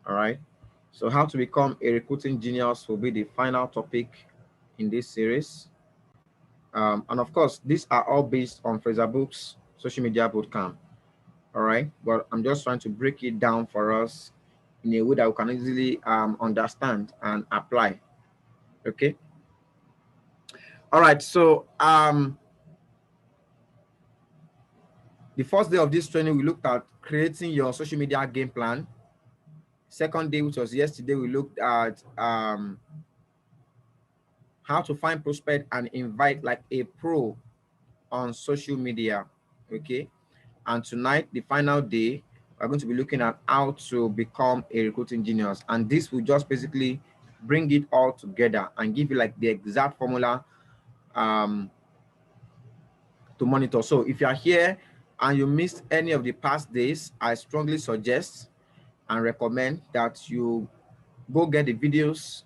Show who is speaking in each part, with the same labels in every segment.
Speaker 1: All right. So how to become a recruiting genius will be the final topic in this series. And of course, these are all based on Fraser Book's social media bootcamp. All right. But I'm just trying to break it down for us in a way that we can easily understand and apply. Okay. All right. So the first day of this training, we looked at creating your social media game plan. Second day, which was yesterday, we looked at how to find prospect and invite like a pro on social media. Okay. And tonight, the final day, we're going to be looking at how to become a recruiting genius. And this will just basically bring it all together and give you like the exact formula um, to monitor. So if you are here and you missed any of the past days, I strongly suggest and recommend that you go get the videos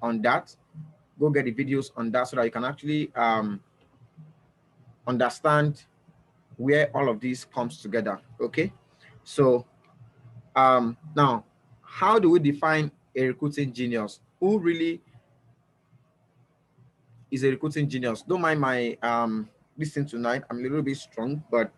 Speaker 1: on that. Go get the videos on that so that you can actually understand where all of this comes together. Okay. So now, how do we define a recruiting genius? Who really is a recruiting genius? Don't mind my listen tonight. I'm a little bit strong, but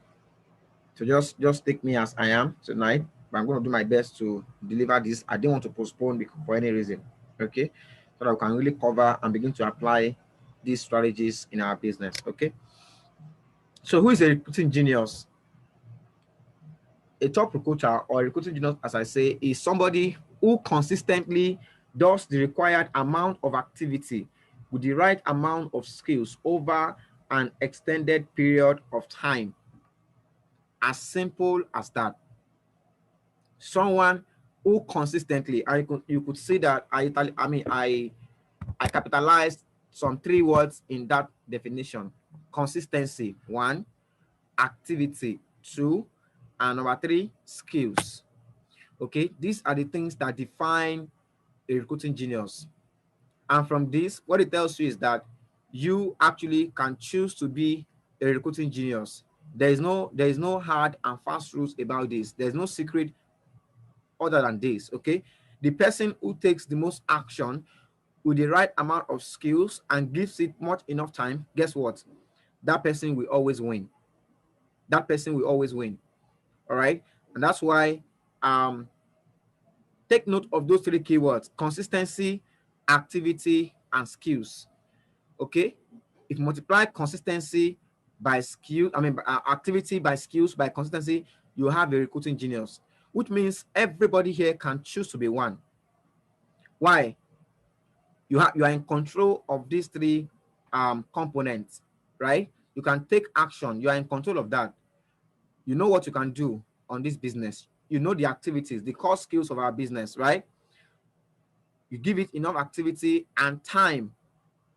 Speaker 1: to just take me as I am tonight. But I'm going to do my best to deliver this. I didn't want to postpone for any reason. Okay, so that we can really cover and begin to apply these strategies in our business. Okay. So who is a recruiting genius? A top recruiter or a recruiting genius, as I say, is somebody who consistently does the required amount of activity with the right amount of skills over an extended period of time. As simple as that. Someone who consistently, you could see that I capitalized some 3 words in that definition. Consistency, 1, activity, 2, and number 3, skills. Okay, these are the things that define a recruiting genius. And from this, what it tells you is that you actually can choose to be a recruiting genius. There is no hard and fast rules about this. There's no secret other than this. Okay, the person who takes the most action with the right amount of skills and gives it much enough time, guess what? That person will always win. That person will always win. All right, and that's why take note of those 3 keywords: consistency, activity, and skills. Okay, if you multiply consistency by skill, activity by skills by consistency, you have a recruiting genius, which means everybody here can choose to be one. Why? You are in control of these 3 components, right? You can take action. You are in control of that. You know what you can do on this business. You know the activities, the core skills of our business, right? You give it enough activity and time,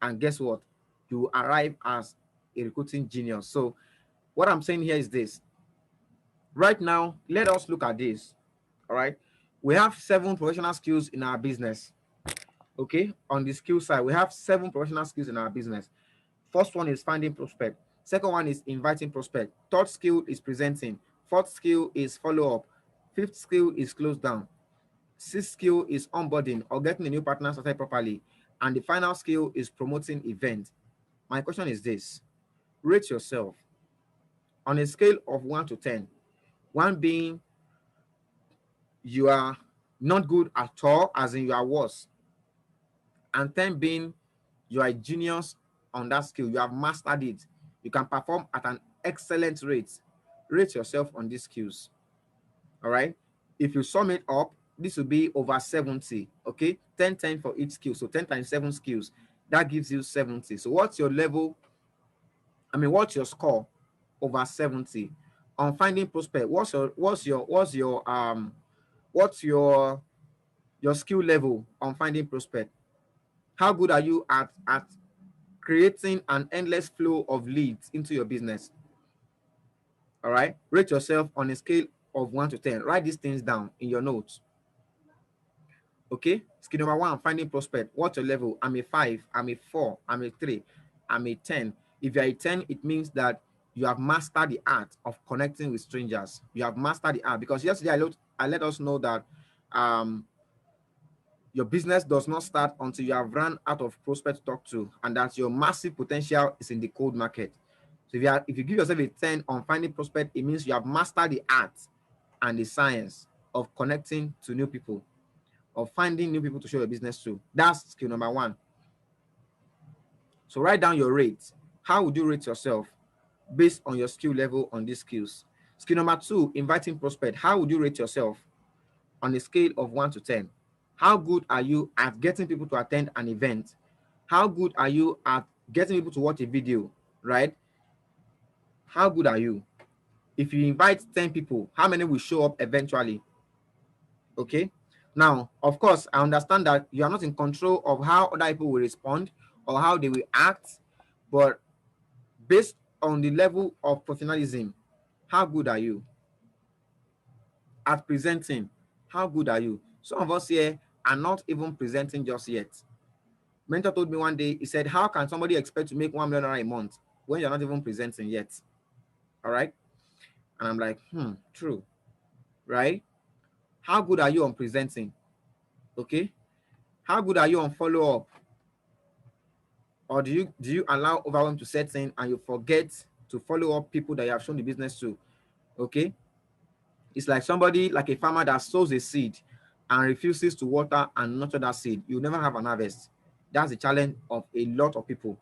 Speaker 1: and guess what? You arrive as a recruiting genius. So what I'm saying here is this. Right now, let us look at this. All right. We have 7 professional skills in our business. Okay. On the skill side, we have 7 professional skills in our business. First one is finding prospect. Second one is inviting prospect. Third skill is presenting. Fourth skill is follow up. Fifth skill is close down. Sixth skill is onboarding or getting a new partner started properly. And the final skill is promoting event. My question is this. Rate yourself on a scale of 1 to 10. 1 being you are not good at all, as in you are worse. And 10 being you are a genius on that skill. You have mastered it. You can perform at an excellent rate. Rate yourself on these skills. All right. If you sum it up, this will be over 70. Okay. 10, 10 for each skill. So 10 times 7 skills. That gives you 70. So what's your level? What's your score over 70 on finding prospect? What's your skill level on finding prospect? How good are you at creating an endless flow of leads into your business? All right. Rate yourself on a scale of 1 to 10. Write these things down in your notes. Okay. Skill number 1, finding prospect. What's your level? I'm a 5. I'm a 4. I'm a 3. I'm a 10. If you're a 10, it means that you have mastered the art of connecting with strangers. You have mastered the art, because yesterday I let us know that Your business does not start until you have run out of prospects to talk to, and that your massive potential is in the cold market. So if you give yourself a 10 on finding prospect, it means you have mastered the art and the science of connecting to new people, of finding new people to show your business to. That's skill number one. So write down your rate. How would you rate yourself based on your skill level on these skills? Skill number two, inviting prospect. How would you rate yourself on a scale of 1 to 10? How good are you at getting people to attend an event? How good are you at getting people to watch a video, right? How good are you? If you invite 10 people, how many will show up eventually? Okay. Now, of course, I understand that you are not in control of how other people will respond or how they will act, but based on the level of professionalism, how good are you at presenting? How good are you? Some of us here are not even presenting just yet. Mentor told me one day, he said, how can somebody expect to make $1 million a month when you're not even presenting yet? All right. And I'm like, true. Right? How good are you on presenting? Okay. How good are you on follow-up? Or do you allow overwhelm to set in and you forget to follow up people that you have shown the business to? Okay. It's like somebody, like a farmer that sows a seed and refuses to water and nurture that seed. You'll never have an harvest. That's the challenge of a lot of people.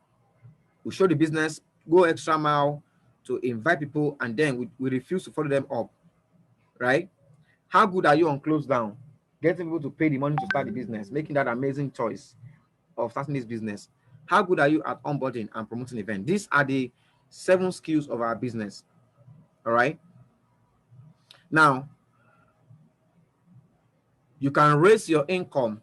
Speaker 1: We show the business, go extra mile to invite people, and then we refuse to follow them up, right? How good are you on close down? Getting people to pay the money to start the business, making that amazing choice of starting this business. How good are you at onboarding and promoting events? These are the 7 skills of our business. All right. Now, you can raise your income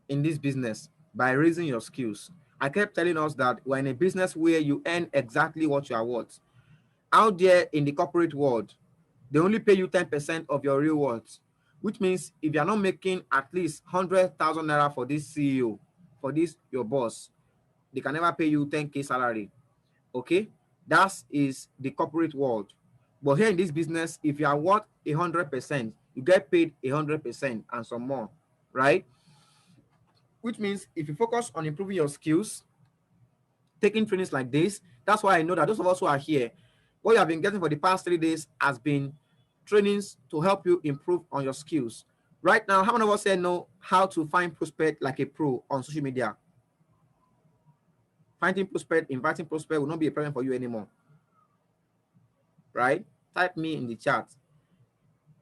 Speaker 1: in this business by raising your skills. I kept telling us that we're in a business where you earn exactly what you are worth. Out there in the corporate world, they only pay you 10% of your real worth, which means if you're not making at least 100,000 naira for this CEO, for this your boss, they can never pay you 10K salary. Okay, that is the corporate world. But here in this business, if you are worth 100%, you get paid 100% and some more, right? Which means if you focus on improving your skills, taking trainings like this, that's why I know that those of us who are here, what you have been getting for the past 3 days has been trainings to help you improve on your skills. Right now, how many of us here know how to find prospect like a pro on social media? Finding prospect, inviting prospect will not be a problem for you anymore, right? Type me in the chat,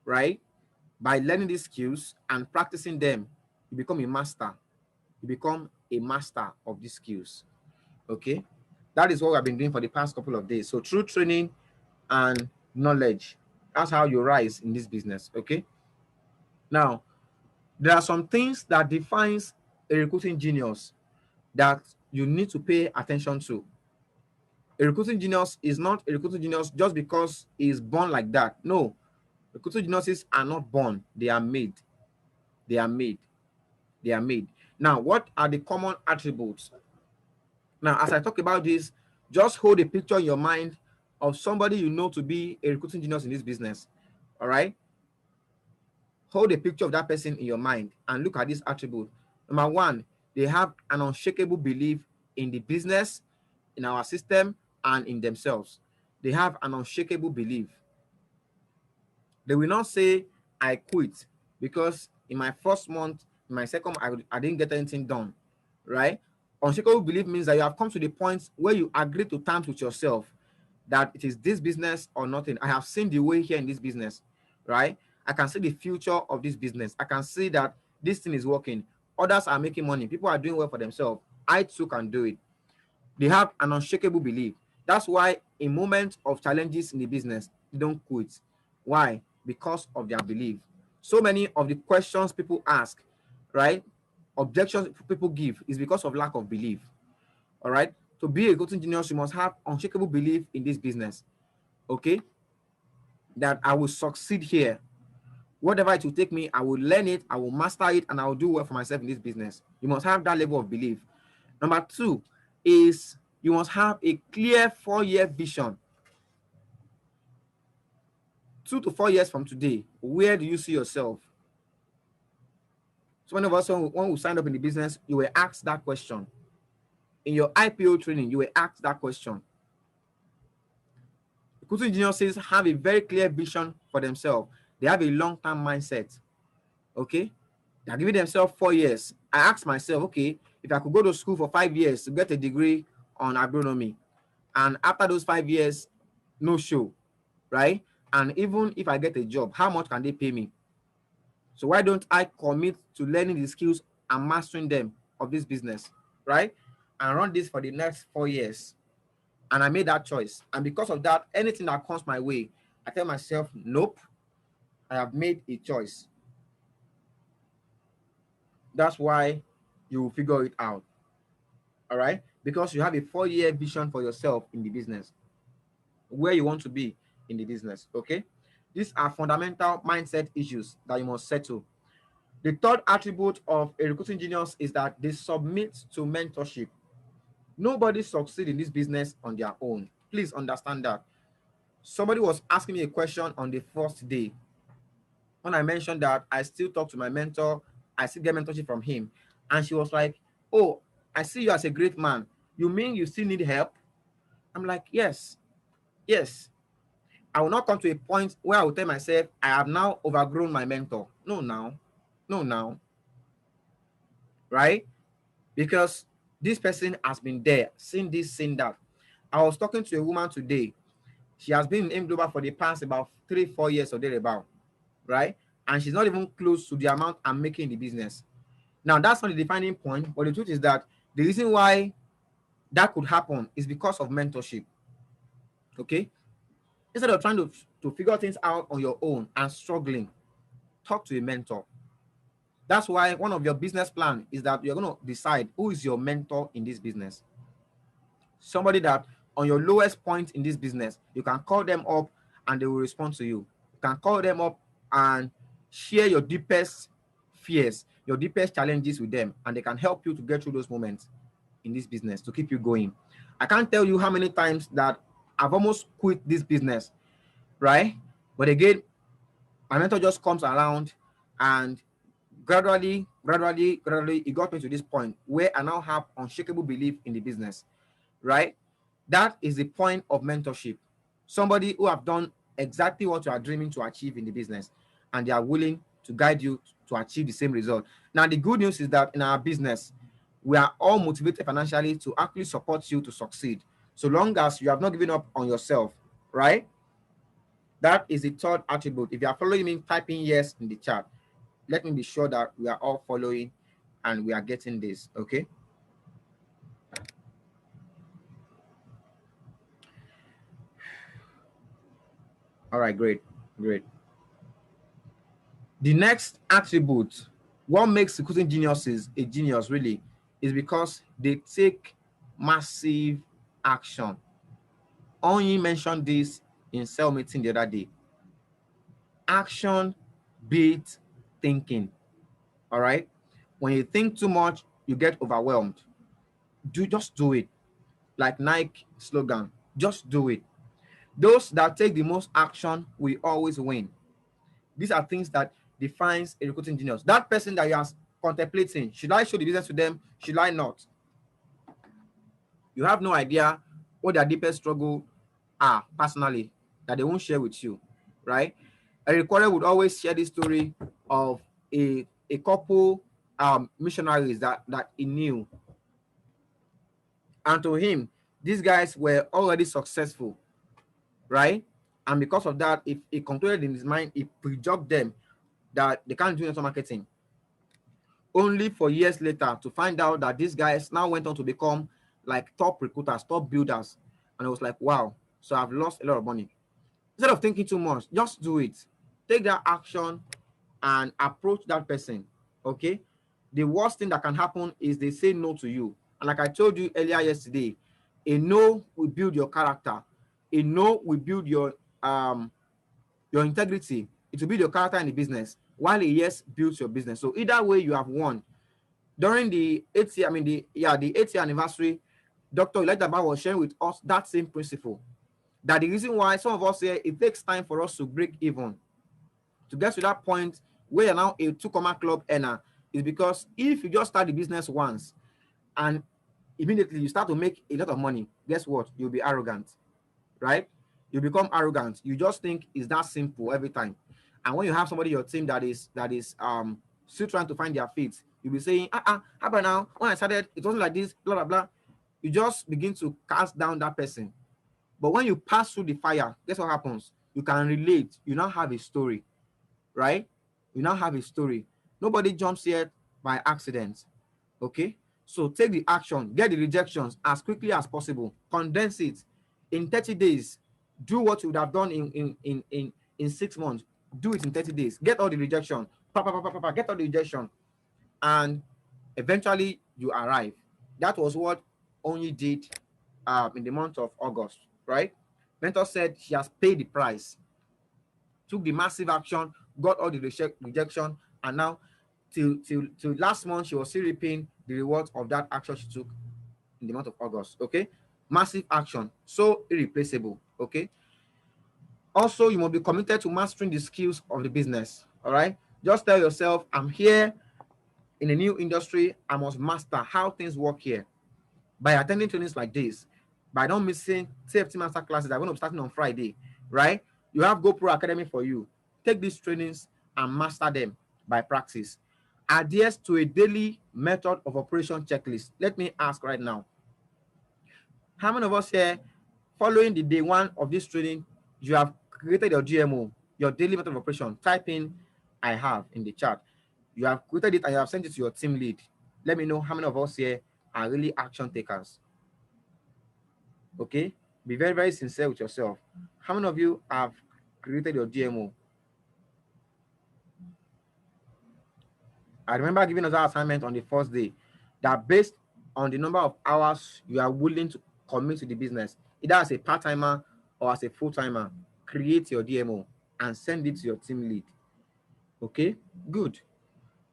Speaker 1: right? By learning these skills and practicing them, you become a master. You become a master of these skills. Okay, that is what I've been doing for the past couple of days. So through training and knowledge, that's how you rise in this business. Okay, now there are some things that defines a recruiting genius that you need to pay attention to. A recruiting genius is not a recruiting genius just because he's born like that. No, recruiting geniuses are not born, they are made. They are made. They are made. Now, what are the common attributes? Now, as I talk about this, just hold a picture in your mind of somebody you know to be a recruiting genius in this business. All right? Hold a picture of that person in your mind and look at this attribute. Number one, they have an unshakable belief in the business, in our system, and in themselves. They have an unshakable belief. They will not say, I quit because in my first month, in my second, I didn't get anything done, right? Unshakable belief means that you have come to the point where you agree to terms with yourself that it is this business or nothing. I have seen the way here in this business, right? I can see the future of this business. I can see that this thing is working. Others are making money. People are doing well for themselves. I too can do it. They have an unshakable belief. That's why in moments of challenges in the business, they don't quit. Why? Because of their belief. So many of the questions people ask, right? Objections people give is because of lack of belief. All right. To be a good engineer, you must have unshakable belief in this business. Okay. That I will succeed here. Whatever it will take me, I will learn it, I will master it, and I will do well for myself in this business. You must have that level of belief. Number two is you must have a clear 4-year vision. 2 to 4 years from today, where do you see yourself? So many of us, when we signed up in the business, you were asked that question. In your IPO training, you were asked that question. Recruiting geniuses have a very clear vision for themselves. They have a long-term mindset. Okay? They're giving themselves 4 years. I asked myself, okay, if I could go to school for 5 years to get a degree on agronomy, and after those 5 years, no show, right? And even if I get a job, how much can they pay me? So why don't I commit to learning the skills and mastering them of this business, right? And run this for the next 4 years. And I made that choice. And because of that, anything that comes my way, I tell myself, nope, I have made a choice. That's why you will figure it out. All right? Because you have a 4-year vision for yourself in the business, where you want to be in the business. Okay? These are fundamental mindset issues that you must settle. The third attribute of a recruiting genius is that they submit to mentorship. Nobody succeeds in this business on their own. Please understand that. Somebody was asking me a question on the first day when I mentioned that I still talk to my mentor, I still get mentorship from him. And she was like, oh, I see you as a great man. You mean you still need help? I'm like, yes, yes. I will not come to a point where I will tell myself, I have now overgrown my mentor. No, now, right? Because this person has been there, seen this, seen that. I was talking to a woman today. She has been in M Global for the past about 3-4 years or thereabout, right? And she's not even close to the amount I'm making in the business. Now, that's not the defining point, but the truth is that the reason why that could happen is because of mentorship. Okay? Instead of trying to figure things out on your own and struggling, talk to a mentor. That's why one of your business plan is that you're going to decide who is your mentor in this business. Somebody that on your lowest point in this business, you can call them up and they will respond to you. You can call them up and share your deepest fears, your deepest challenges with them, and they can help you to get through those moments in this business to keep you going. I can't tell you how many times that I've almost quit this business, right? But again, my mentor just comes around and gradually, it got me to this point where I now have unshakable belief in the business, right? That is the point of mentorship. Somebody who have done exactly what you are dreaming to achieve in the business, and they are willing to guide you to achieve the same result. Now, the good news is that in our business, we are all motivated financially to actually support you to succeed, so long as you have not given up on yourself, right? That is the third attribute. If you are following me, typing yes in the chat. Let me be sure that we are all following and we are getting this, okay? All right, great. The next attribute, what makes recruiting geniuses a genius really, is because they take massive action. Onyi mentioned this in cell meeting the other day. Action beats thinking. All right. When you think too much, you get overwhelmed. Just do it. Like Nike slogan, just do it. Those that take the most action will always win. These are things that defines a recruiting genius. That person that you are contemplating, should I show the business to them? Should I not? You have no idea what their deepest struggle are personally that they won't share with you, right? A recorder would always share this story of a couple missionaries that he knew. And to him, these guys were already successful, right? And because of that, if he concluded in his mind, he prejudged them that they can't do network marketing. Only for years later to find out that these guys now went on to become like top recruiters, top builders. And I was like, wow, so I've lost a lot of money. Instead of thinking too much, just do it. Take that action and approach that person, okay? The worst thing that can happen is they say no to you. And like I told you earlier yesterday, a no will build your character. A no will build your integrity. It will build your character in the business, while a yes builds your business. So either way, you have won. During the 8th year, the 8th year anniversary, Dr. Elijah was sharing with us that same principle. That the reason why some of us say it takes time for us to break even, to get to that point where you're now a 2 comma club earner, is because if you just start the business once and immediately you start to make a lot of money, guess what? You'll be arrogant, right? You become arrogant. You just think it's that simple every time. And when you have somebody in your team that is still trying to find their feet, you'll be saying, how about now? When I started, it wasn't like this, blah blah blah. You just begin to cast down that person. But when you pass through the fire, guess what happens? You can relate. You now have a story, right? You now have a story. Nobody jumps here by accident. Okay, so take the action, get the rejections as quickly as possible, condense it in 30 days. Do what you would have done in 6 months. Do it in 30 days. Get all the rejection, get all the rejection, and eventually you arrive. That was what Onyi did in the month of August, right? Mentor said she has paid the price, took the massive action, got all the rejection, and now till last month she was still reaping the rewards of that action she took in the month of August. Okay, massive action, so irreplaceable. Okay, also you must be committed to mastering the skills of the business. All right, just tell yourself, I'm here in a new industry, I must master how things work here by attending trainings like this, by not missing TFT master classes that are going to be starting on Friday, right? You have GoPro Academy for you. Take these trainings and master them by practice. Adhere to a daily method of operation checklist. Let me ask right now, how many of us here, following the day one of this training, you have created your GMO, your daily method of operation? Type in I have in the chat. You have created it and you have sent it to your team lead. Let me know how many of us here are really action takers. Okay, be very, very sincere with yourself. How many of you have created your GMO? I remember giving us our assignment on the first day that based on the number of hours you are willing to commit to the business, either as a part-timer or as a full-timer, create your DMO and send it to your team lead. Okay, good.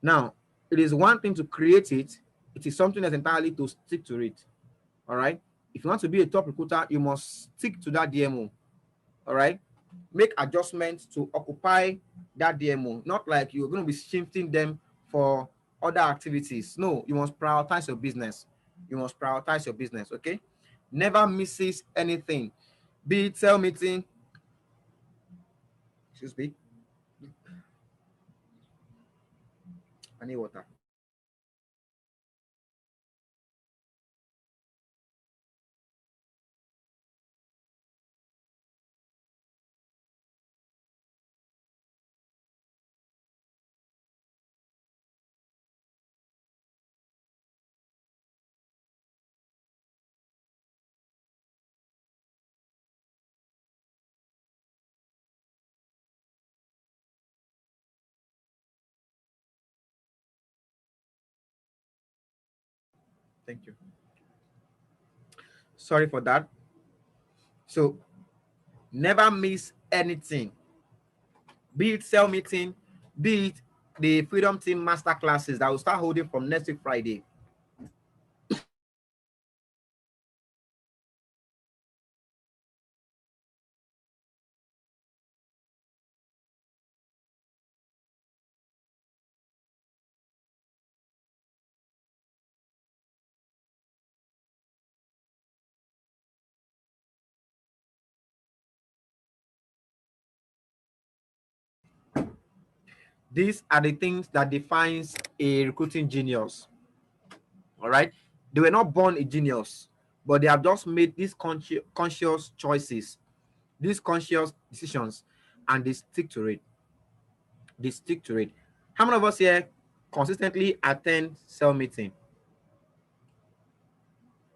Speaker 1: Now, it is one thing to create it. It is something that's entirely to stick to it. All right. If you want to be a top recruiter, you must stick to that DMO. All right. Make adjustments to occupy that DMO. Not like you're going to be shifting them for other activities. No, you must prioritize your business. You must prioritize your business. Okay. Never misses anything. Be it sales meeting. Excuse me. I need water. Thank you. Sorry for that. So never miss anything. Be it sales meeting, be it the Freedom Team master classes that will start holding from next week Friday. These are the things that defines a recruiting genius. All right, they were not born a genius, but they have just made these conscious choices, these conscious decisions, and they stick to it. They stick to it. How many of us here consistently attend cell meeting?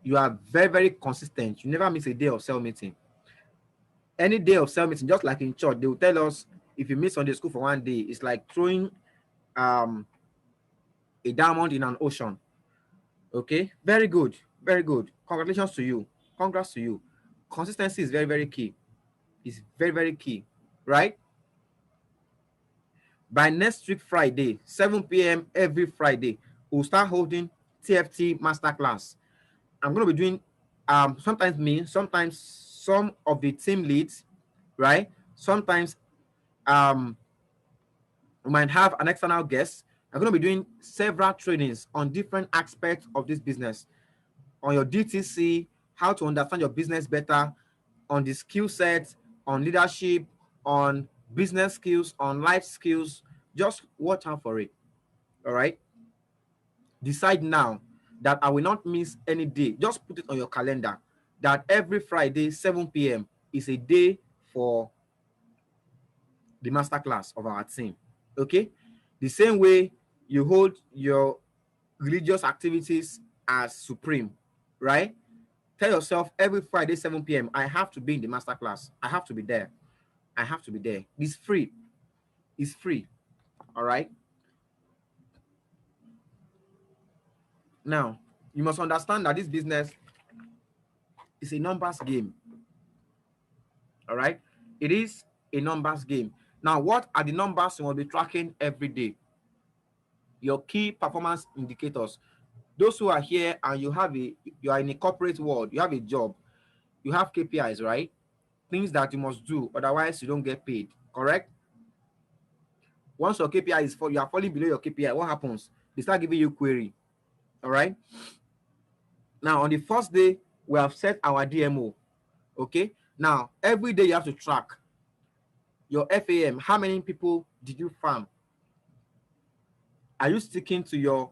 Speaker 1: You are very, very consistent. You never miss a day of cell meeting. Any day of cell meeting, just like in church, they will tell us if you miss Sunday school for one day, it's like throwing a diamond in an ocean. Okay, very good, very good. Congratulations to you. Congrats to you. Consistency is very, very key. It's very, very key, right? By next week Friday, 7 p.m. every Friday, we'll start holding TFT masterclass. I'm going to be doing sometimes me, sometimes some of the team leads, right? Sometimes we might have an external guest I'm going to be doing several trainings on different aspects of this business, on your DTC, how to understand your business better, on the skill set, on leadership, on business skills, on life skills. Just watch out for it. All right. Decide now that I will not miss any day. Just put it on your calendar that every Friday, 7 p.m. is a day for the masterclass of our team. Okay. The same way you hold your religious activities as supreme, right? Tell yourself every Friday, 7 p.m., I have to be in the masterclass. I have to be there. I have to be there. It's free. It's free. All right. Now, you must understand that this business is a numbers game. All right. It is a numbers game. Now, what are the numbers you will be tracking every day? Your key performance indicators. Those who are here and you are in a corporate world, you have a job, you have KPIs, right? Things that you must do, otherwise you don't get paid. Correct? Once your KPI is you are falling below your KPI, what happens? They start giving you query. All right. Now, on the first day, we have set our DMO. Okay. Now, every day you have to track your FAM. How many people did you farm? Are you sticking to your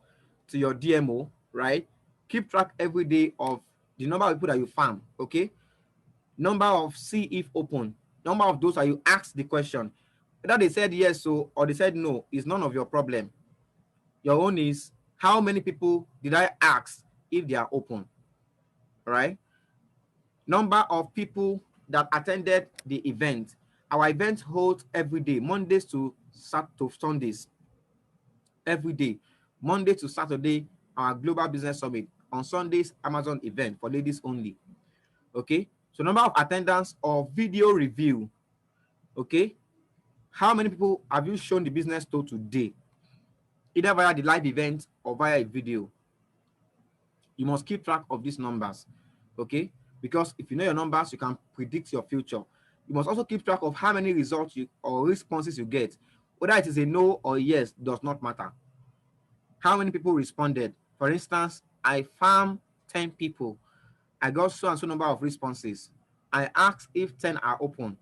Speaker 1: DMO? Right. Keep track every day of the number of people that you farm. Okay. Number of see if open. Number of those that you ask the question. Whether they said yes or they said no is none of your problem. Your own is how many people did I ask if they are open, right? Number of people that attended the event. Our event holds every day, Mondays to Sundays, every day. Monday to Saturday, our Global Business Summit. On Sundays, Amazon event for ladies only. Okay, so number of attendance or video review. Okay, how many people have you shown the business to today, either via the live event or via a video? You must keep track of these numbers, okay? Because if you know your numbers, you can predict your future. You must also keep track of how many results or responses you get. Whether it is a no or a yes does not matter. How many people responded? For instance, I farmed 10 people. I got so and so number of responses. I asked if 10 are open.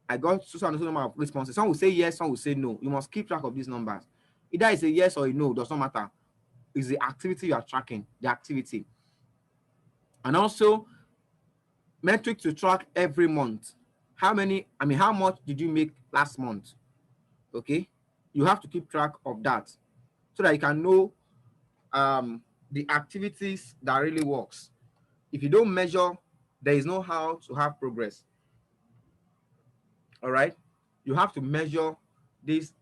Speaker 1: I got so and so number of responses. Some will say yes, some will say no. You must keep track of these numbers. Either it's a yes or a no, does not matter. It's the activity you are tracking, the activity. And also, metric to track every month. How much did you make last month? Okay. You have to keep track of that so that you can know the activities that really works. If you don't measure, there is no how to have progress. All right. You have to measure these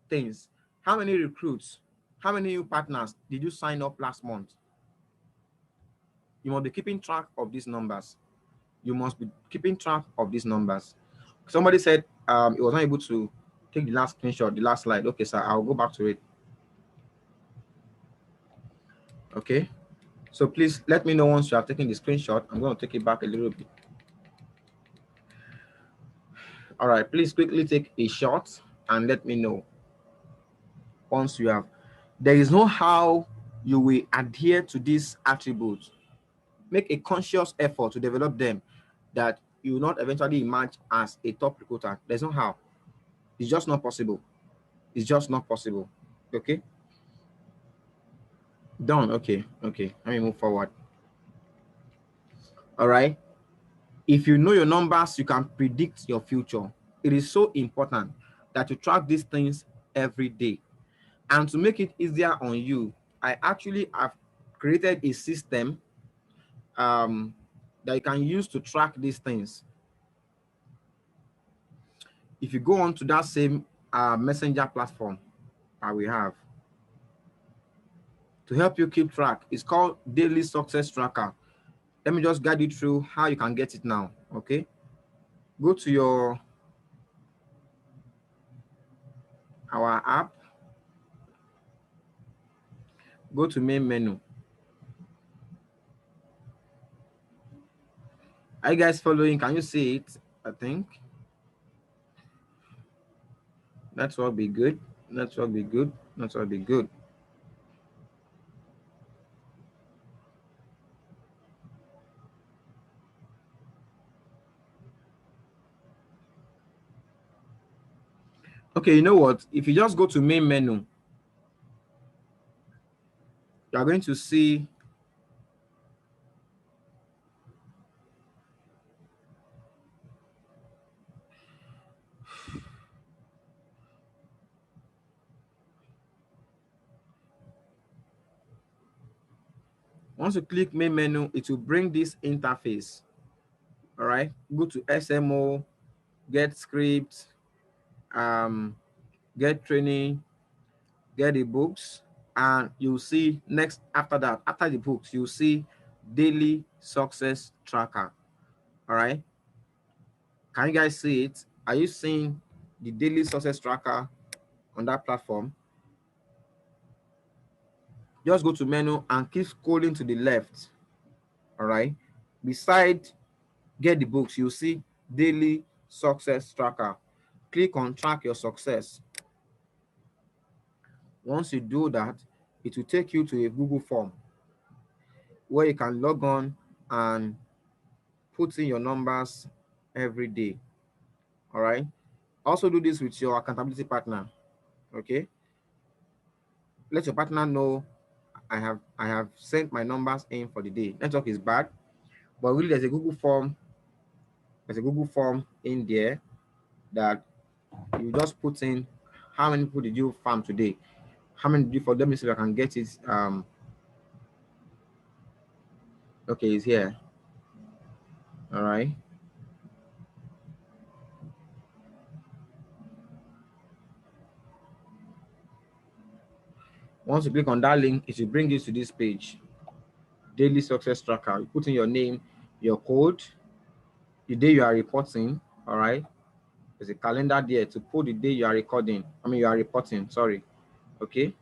Speaker 1: things. How many recruits, how many new partners did you sign up last month? You must be keeping track of these numbers. You must be keeping track of these numbers. Somebody said it was not able to take the last screenshot, the last slide. Okay, sir, I'll go back to it. Okay, so please let me know once you have taken the screenshot. I'm going to take it back a little bit. All right, please quickly take a shot and let me know once you have. There is no how you will adhere to these attributes. Make a conscious effort to develop them, that you will not eventually emerge as a top recruiter. There's no how. It's just not possible. It's just not possible. Okay. Done. Okay. Okay. Let me move forward. All right. If you know your numbers, you can predict your future. It is so important that you track these things every day. And to make it easier on you, I actually have created a system that you can use to track these things. If you go on to that same messenger platform that we have to help you keep track, it's called Daily Success Tracker. Let me just guide you through how you can get it now. Okay, go to our app, go to main menu. Are you guys following? Can you see it? I think network be good. Network be good. That will be good. Okay, you know what? If you just go to main menu, you are going to see once you click main menu, it will bring this interface. All right, go to SMO, get script, get training, get the books, and you'll see next after that, after the books, you'll see daily success tracker. All right, can you guys see it? Are you seeing the daily success tracker on that platform? Just go to menu and keep scrolling to the left. All right, beside get the books, you'll see daily success tracker. Click on track your success. Once you do that, it will take you to a Google form where you can log on and put in your numbers every day. All right, also do this with your accountability partner. Okay, let your partner know I have sent my numbers in for the day. Network is bad, but really there's a Google form. There's a Google form in there that you just put in how many people did you farm today, how many did you, for them so I can get it. Okay, it's here. All right, once you click on that link, it will bring you to this page, daily success tracker. You put in your name, your code, the day you are reporting. All right, there's a calendar there to put the day you are you are reporting, sorry. Okay,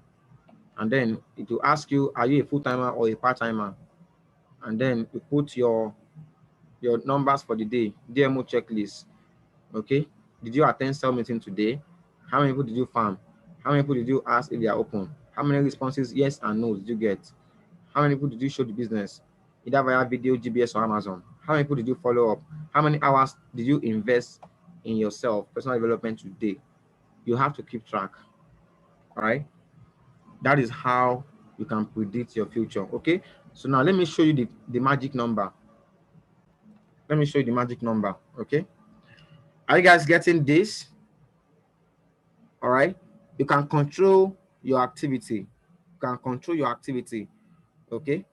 Speaker 1: and then it will ask you, are you a full-timer or a part-timer? And then you put your numbers for the day, DMO checklist. Okay, did you attend cell meeting today? How many people did you farm? How many people did you ask if they are open? How many responses yes and no did you get? How many people did you show the business, either via video, GBS, or Amazon? How many people did you follow up? How many hours did you invest in yourself, personal development today? You have to keep track. All right, that is how you can predict your future. Okay, so now let me show you the magic number. Let me show you the magic number. Okay, are you guys getting this? All right, you can control your activity. You can control your activity. Okay,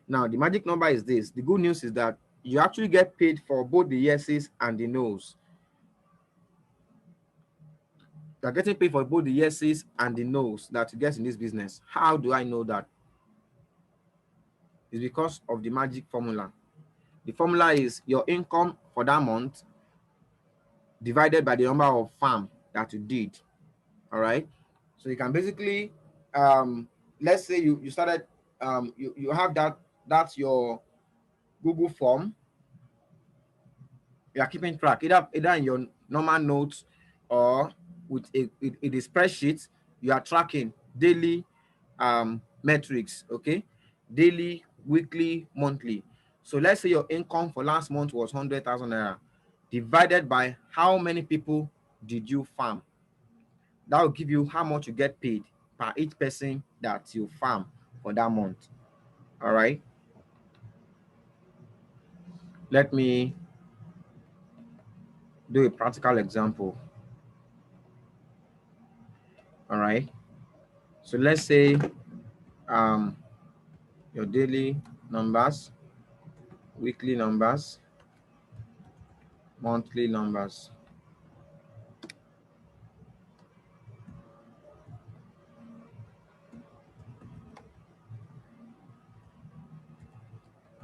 Speaker 1: now the magic number is this. The good news is that you actually get paid for both the yeses and the nos. You're getting paid for both the yeses and the nos that you get in this business. How do I know that? It's because of the magic formula. The formula is your income for that month divided by the number of farm that you did. All right, so you can basically let's say you started you have that's your Google form. You are keeping track either in your normal notes or with a spreadsheet. You are tracking daily metrics. Okay, daily, weekly, monthly. So let's say your income for last month was 100,000 naira divided by how many people did you farm. That will give you how much you get paid per each person that you farm for that month. All right, let me do a practical example. All right, so let's say um your daily numbers, weekly numbers, monthly numbers.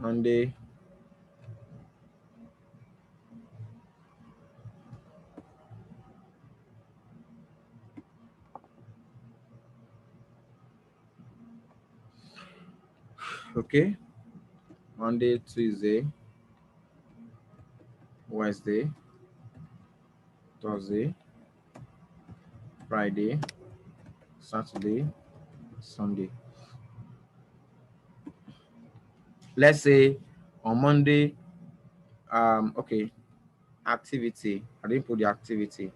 Speaker 1: Monday, okay, Monday, Tuesday, Wednesday, Thursday, Friday, Saturday, Sunday. Let's say on Monday, okay, activity. I didn't put the activity.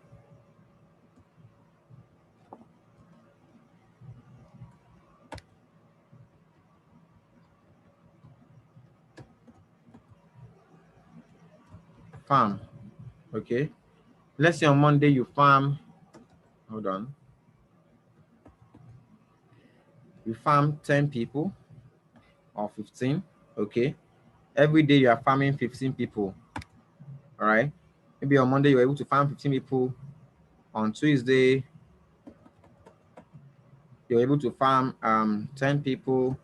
Speaker 1: Farm. Okay. Let's say on Monday you farm. Hold on. You farm 10 people or 15. Okay. Every day you are farming 15 people. All right. Maybe on Monday you're able to farm 15 people. On Tuesday, you're able to farm 10 people.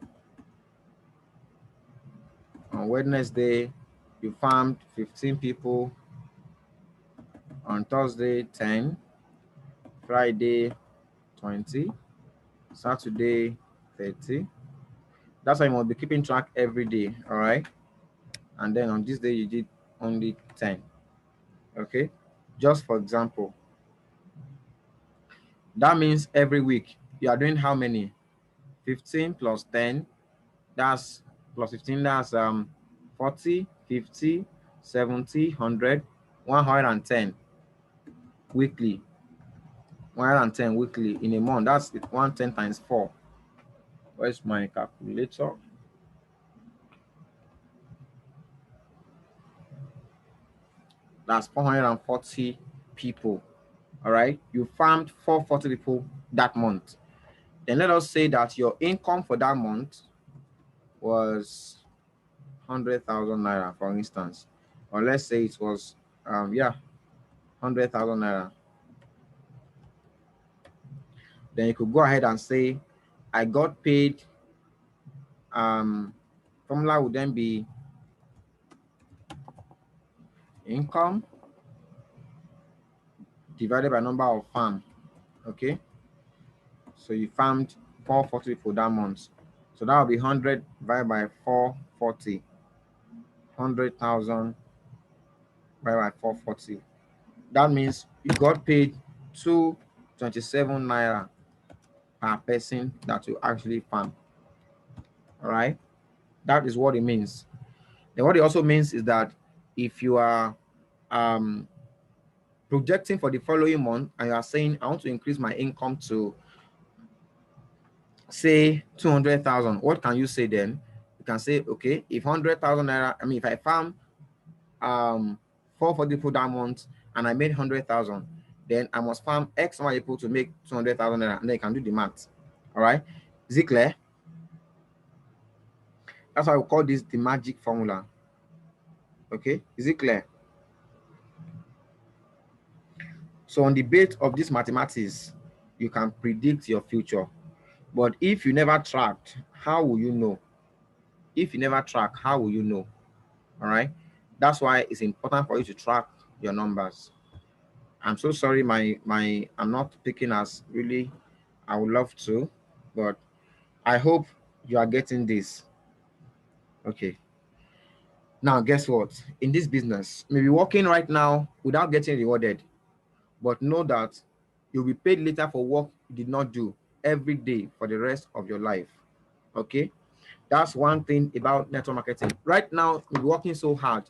Speaker 1: On Wednesday, you farmed 15 people. On Thursday, 10. Friday, 20. Saturday, 30. That's why you must be keeping track every day. All right. And then on this day, you did only 10. Okay. Just for example, that means every week you are doing how many? 15 plus 10. That's plus 15. That's 40, 50, 70, 100, 110 weekly. 110 weekly in a month. That's 110 times 4. Where's my calculator? That's 440 people. All right. You farmed 440 people that month. Then let us say that your income for that month was 100,000 naira, for instance. Or let's say it was, 100,000 naira. Then you could go ahead and say, I got paid. Formula would then be income divided by number of farm. Okay. So you farmed 440 for that month. So that will be 100 divided by 440. 100,000 divided by 440. That means you got paid 227 naira per person that you actually farm. All right. That is what it means. Then what it also means is that if you are projecting for the following month and you are saying, I want to increase my income to say 200,000, what can you say then? You can say, okay, if 100,000 naira, I mean, if I farm 440 people that month and I made 100,000, then I must farm X amount of people to make 200,000 naira, and then you can do the math. All right. Is it clear? That's why we call this the magic formula. Okay. Is it clear? So on the base of this mathematics, you can predict your future. But if you never tracked, how will you know? If you never track, how will you know? All right. That's why it's important for you to track your numbers. I'm so sorry, I'm not picking as really I would love to, but I hope you are getting this. Okay. Now, guess what? In this business, maybe working right now without getting rewarded, but know that you'll be paid later for work you did not do every day for the rest of your life. Okay. That's one thing about network marketing. Right now, you're working so hard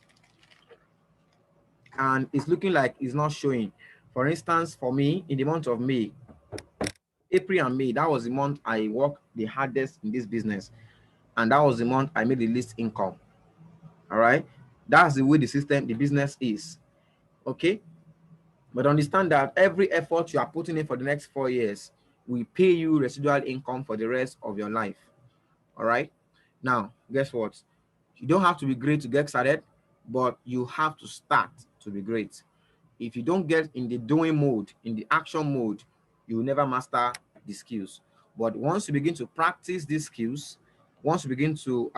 Speaker 1: and it's looking like it's not showing. For instance, for me, in the month of May, April and May, that was the month I worked the hardest in this business. And that was the month I made the least income. All right. That's the way the system, the business is. Okay. But understand that every effort you are putting in for the next 4 years will pay you residual income for the rest of your life. All right. Now, guess what? You don't have to be great to get started, but you have to start to be great. If you don't get in the doing mode, in the action mode, you will never master the skills. But once you begin to practice these skills, once you begin to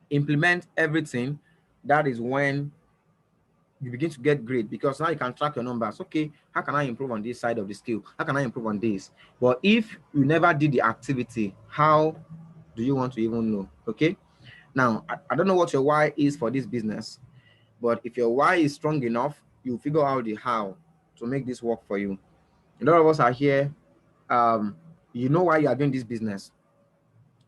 Speaker 1: implement everything, that is when you begin to get great, because now you can track your numbers. Okay, how can I improve on this side of the skill? How can I improve on this? But if you never did the activity, how do you want to even know? Okay. Now, I don't know what your why is for this business, but if your why is strong enough, you figure out the how to make this work for you. A lot of us are here you know why you are doing this business.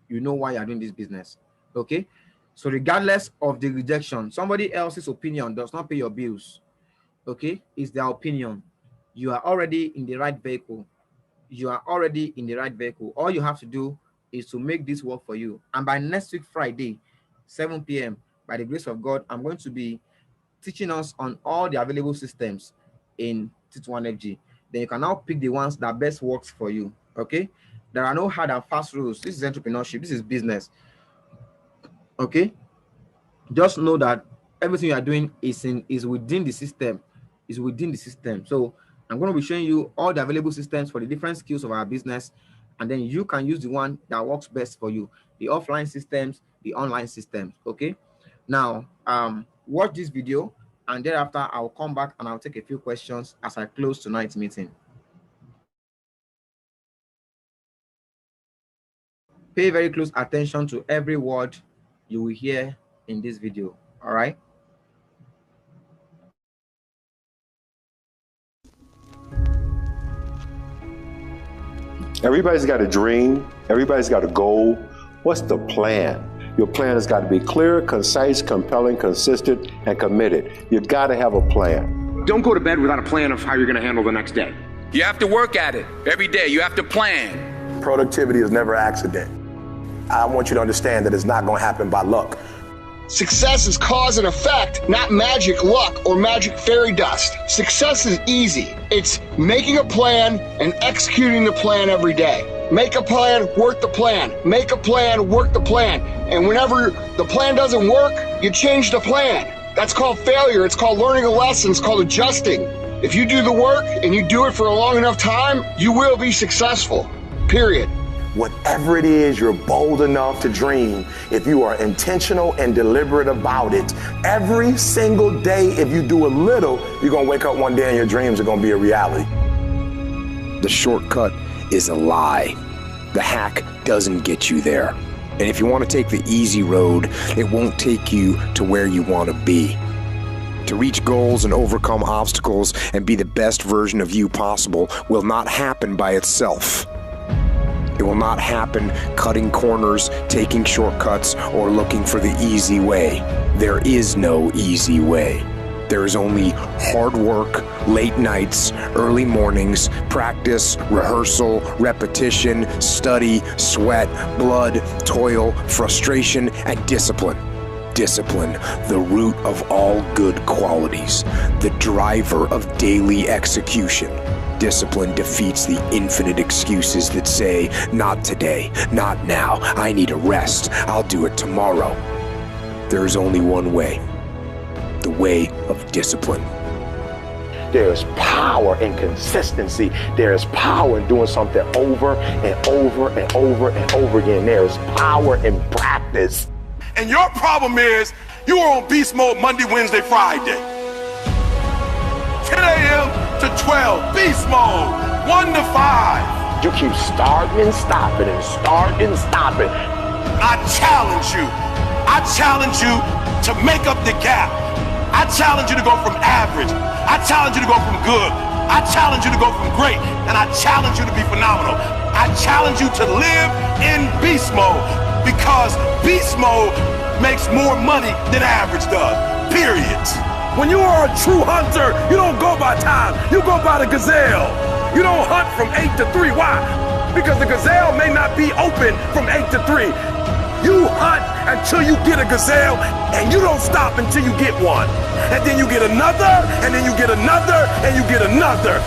Speaker 1: You know why you are doing this business. Okay. So regardless of the rejection, somebody else's opinion does not pay your bills. Okay. It's their opinion. You are already in the right vehicle. You are already in the right vehicle. All you have to do is to make this work for you. And by next week, Friday, 7 p.m., by the grace of God, I'm going to be teaching us on all the available systems in T1FG. Then you can now pick the ones that best works for you. Okay. There are no hard and fast rules. This is entrepreneurship. This is business. Okay. Just know that everything you are doing is within the system. Is within the system. So I'm going to be showing you all the available systems for the different skills of our business, and then you can use the one that works best for you. The offline systems, the online systems. Okay. Now, watch this video, and thereafter I'll come back and I'll take a few questions as I close tonight's meeting. Pay very close attention to every word you will hear in this video. All right.
Speaker 2: Everybody's got a dream. Everybody's got a goal. What's the plan? Your plan has got to be clear, concise, compelling, consistent, and committed. You've got to have a plan.
Speaker 3: Don't go to bed without a plan of how you're going to handle the next day.
Speaker 4: You have to work at it every day. You have to plan.
Speaker 5: Productivity is never an accident. I want you to understand that it's not going to happen by luck.
Speaker 6: Success is cause and effect, not magic luck or magic fairy dust. Success is easy. It's making a plan and executing the plan every day. Make a plan, work the plan. Make a plan, work the plan. And whenever the plan doesn't work, you change the plan. That's called failure. It's called learning a lesson. It's called adjusting. If you do the work and you do it for a long enough time, you will be successful. Period.
Speaker 5: Whatever it is you're bold enough to dream, if you are intentional and deliberate about it, every single day, if you do a little, you're going to wake up one day and your dreams are going to be a reality.
Speaker 7: The shortcut is a lie. The hack doesn't get you there. And if you want to take the easy road, it won't take you to where you want to be. To reach goals and overcome obstacles and be the best version of you possible will not happen by itself. It will not happen cutting corners, taking shortcuts, or looking for the easy way. There is no easy way. There is only hard work, late nights, early mornings, practice, rehearsal, repetition, study, sweat, blood, toil, frustration, and discipline. Discipline, the root of all good qualities, the driver of daily execution. Discipline defeats the infinite excuses that say, not today, not now, I need a rest, I'll do it tomorrow. There is only one way, the way of discipline.
Speaker 5: There is power in consistency. There is power in doing something over and over and over and over again. There is power in practice.
Speaker 8: And your problem is you are on beast mode Monday, Wednesday, Friday. 10 a.m. to 12, beast mode, 1 to 5.
Speaker 5: You keep starting and stopping and starting and stopping.
Speaker 8: I challenge you. I challenge you to make up the gap. I challenge you to go from average. I challenge you to go from good. I challenge you to go from great. And I challenge you to be phenomenal. I challenge you to live in beast mode because beast mode makes more money than average does, period.
Speaker 9: When you are a true hunter, you don't go by time, you go by the gazelle. You don't hunt from 8 to 3, why? Because the gazelle may not be open from 8 to 3. You hunt until you get a gazelle, and you don't stop until you get one. And then you get another, and then you get another, and you get another.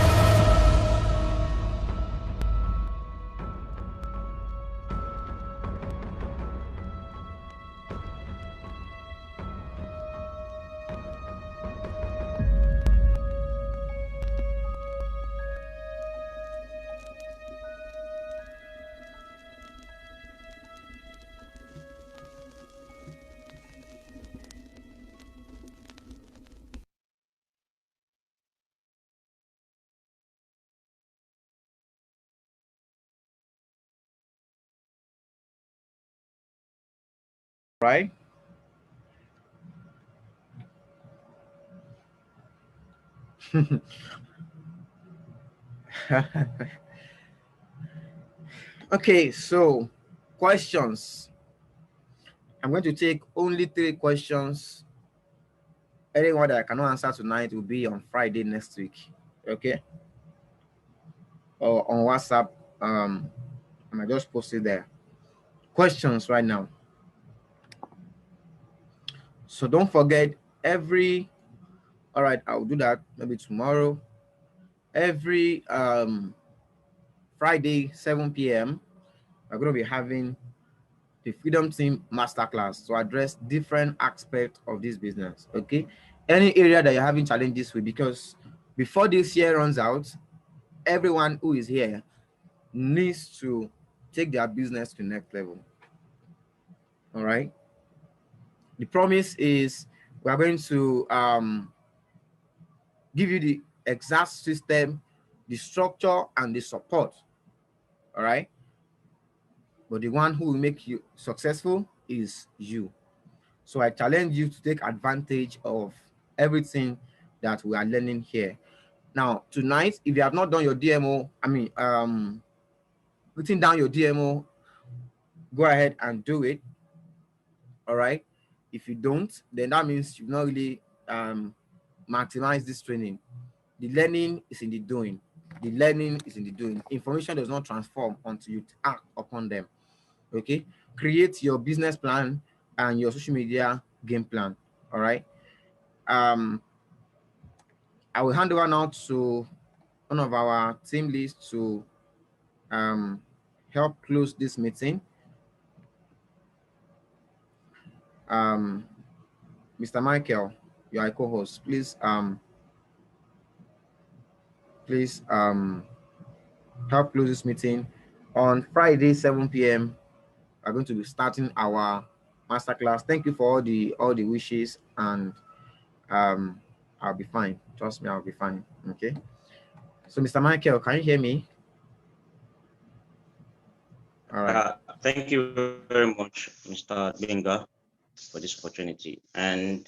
Speaker 1: Right? Okay, so questions. I'm going to take only 3 questions. Anyone that I cannot answer tonight will be on Friday next week. Okay? Or on WhatsApp. I might just post it there. Questions right now. So don't forget all right, I'll do that maybe tomorrow. Every Friday, 7 p.m., we're going to be having the Freedom Team Masterclass to address different aspects of this business. Okay, any area that you're having challenges with, because before this year runs out, everyone who is here needs to take their business to the next level. All right. The promise is we are going to give you the exact system, the structure, and the support. All right. But the one who will make you successful is you. So I challenge you to take advantage of everything that we are learning here. Now, tonight, if you have not done your DMO, written down your DMO, go ahead and do it. All right. If you don't, then that means you've not really maximized this training. The learning is in the doing. The learning is in the doing. Information does not transform until you act upon them. Okay. Create your business plan and your social media game plan. All right. I will hand over now to one of our team leads to help close this meeting. Mr. Michael, you are a co-host. Please help close this meeting. On Friday, 7 p.m., we're going to be starting our masterclass. Thank you for all the wishes, and I'll be fine. Trust me, I'll be fine. Okay. So, Mr. Michael, can you hear me? All right.
Speaker 10: Thank you very much, Mr. Gbenga, for this opportunity. And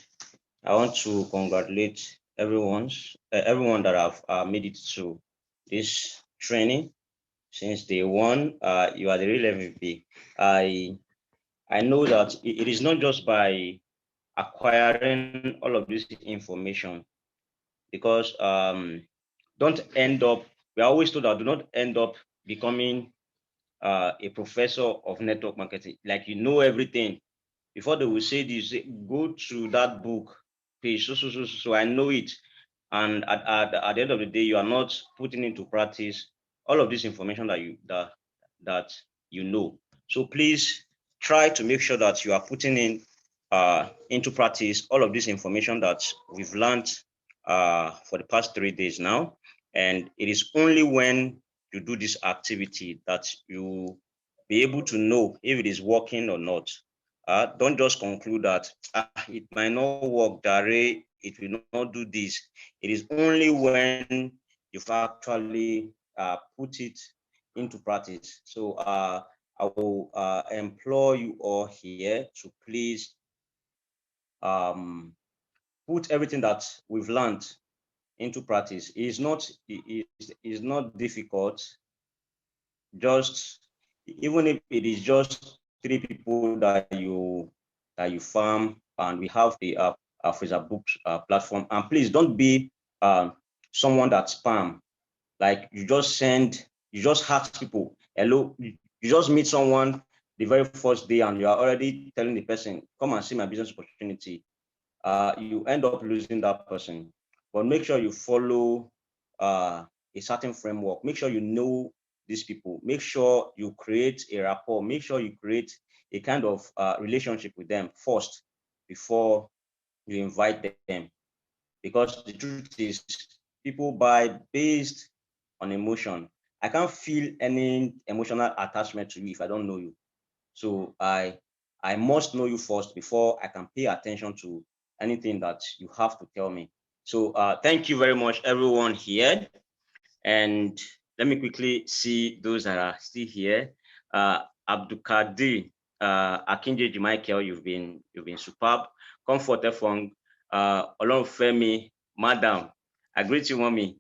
Speaker 10: I want to congratulate everyone that have made it to this training since day one. You are the real MVP. I know that it is not just by acquiring all of this information, because don't end up, we are always told that do not end up becoming a professor of network marketing, like you know everything. Before they will say this, go to that book page, so I know it. And at the end of the day, you are not putting into practice all of this information that you know. So please try to make sure that you are putting into practice all of this information that we've learned for the past 3 days now. And it is only when you do this activity that you be able to know if it is working or not. Don't just conclude that it might not work, Dare, it will not do this. It is only when you've actually put it into practice. So I will implore you all here to please put everything that we've learned into practice. It is not difficult. Just even if it is just 3 people that you farm, and we have the Facebook platform. And please don't be someone that spam. Like you just ask people, hello, you just meet someone the very first day and you are already telling the person, come and see my business opportunity. You end up losing that person. But make sure you follow a certain framework. Make sure you know these people. Make sure you create a rapport. Make sure you create a kind of relationship with them first before you invite them. Because the truth is, people buy based on emotion. I can't feel any emotional attachment to you if I don't know you. So I must know you first before I can pay attention to anything that you have to tell me. So thank you very much, everyone here. And let me quickly see those that are still here. Abdulkadir, Akinjeji Michael, you've been superb. Comfort Efong, Olonfemi, Madam, I greet you, mommy.